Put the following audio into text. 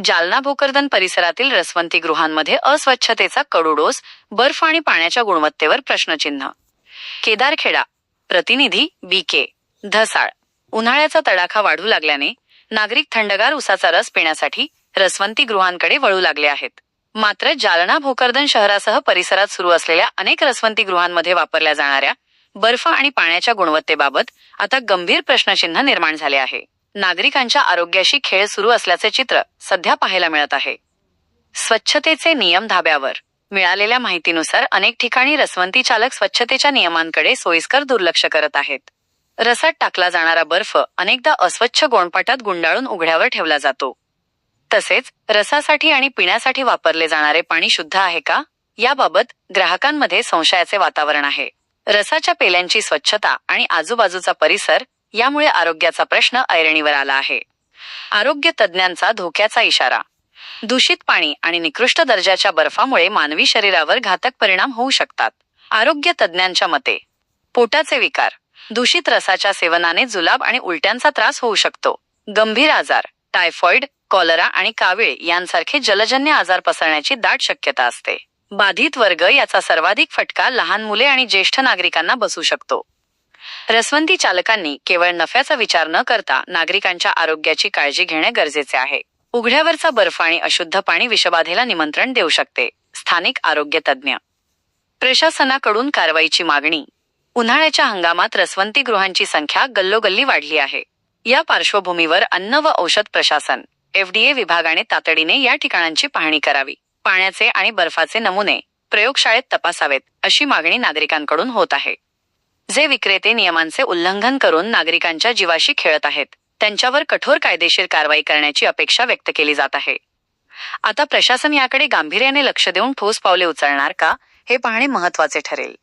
जालना भोकरदन परिसरातील रसवंतीगृहांमध्ये अस्वच्छतेचा कडू डोस, बर्फ आणि पाण्याच्या गुणवत्तेवर प्रश्नचिन्ह. केदारखेडा. प्रतिनिधी बी.के. धसाळ. उन्हाळ्याचा तडाखा वाढू लागल्याने नागरिक थंडगार उसाचा रस पिण्यासाठी रसवंतीगृहांकडे वळू लागले आहेत. मात्र जालना भोकरदन शहरासह परिसरात सुरू असलेल्या अनेक रसवंतीगृहांमध्ये वापरल्या जाणाऱ्या बर्फ आणि पाण्याच्या गुणवत्तेबाबत आता गंभीर प्रश्नचिन्ह निर्माण झाले आहे. नागरिकांच्या आरोग्याशी खेळ सुरू असल्याचे चित्र सध्या पाहायला मिळत आहे. स्वच्छतेचे नियम धाब्यावर. मिळालेल्या माहितीनुसार अनेक ठिकाणी रसवंती चालक स्वच्छतेच्या नियमांकडे सोयीस्कर दुर्लक्ष करत आहेत. रसात टाकला जाणारा बर्फ अनेकदा अस्वच्छ गोणपाटात गुंडाळून उघड्यावर ठेवला जातो. तसेच रसासाठी आणि पिण्यासाठी वापरले जाणारे पाणी शुद्ध आहे का, याबाबत ग्राहकांमध्ये संशयाचे वातावरण आहे. रसाच्या पेल्यांची स्वच्छता आणि आजूबाजूचा परिसर यामुळे आरोग्याचा प्रश्न ऐरणीवर आला आहे. आरोग्य तज्ज्ञांचा धोक्याचा इशारा. दूषित पाणी आणि निकृष्ट दर्जाच्या बर्फामुळे मानवी शरीरावर घातक परिणाम होऊ शकतात. आरोग्य तज्ज्ञांच्या मते पोटाचे विकार, दूषित रसाच्या सेवनाने जुलाब आणि उलट्यांचा त्रास होऊ शकतो. गंभीर आजार, टायफॉइड, कॉलरा आणि कावीळ यांसारखे जलजन्य आजार पसरण्याची दाट शक्यता असते. बाधित वर्ग याचा सर्वाधिक फटका लहान मुले आणि ज्येष्ठ नागरिकांना बसू शकतो. रसवंती चालकांनी केवळ नफ्याचा विचार न करता नागरिकांच्या आरोग्याची काळजी घेणे गरजेचे आहे. उघड्यावरचा बर्फ आणि अशुद्ध पाणी विषबाधेला निमंत्रण देऊ शकते. स्थानिक आरोग्य तज्ज्ञ. प्रशासनाकडून कारवाईची मागणी. उन्हाळ्याच्या हंगामात रसवंतीगृहांची संख्या गल्लोगल्ली वाढली आहे. या पार्श्वभूमीवर अन्न व औषध प्रशासन FDA विभागाने तातडीने या ठिकाणांची पाहणी करावी. पाण्याचे आणि बर्फाचे नमुने प्रयोगशाळेत तपासावेत, अशी मागणी नागरिकांकडून होत आहे. जे विक्रेते नियमांचे उल्लंघन करून नागरिकांच्या जीवाशी खेळत आहेत, त्यांच्यावर कठोर कायदेशीर कारवाई करण्याची अपेक्षा व्यक्त केली जात आहे. आता प्रशासन याकडे गांभीर्याने लक्ष देऊन ठोस पावले उचलणार का, हे पाहणे महत्त्वाचे ठरेल.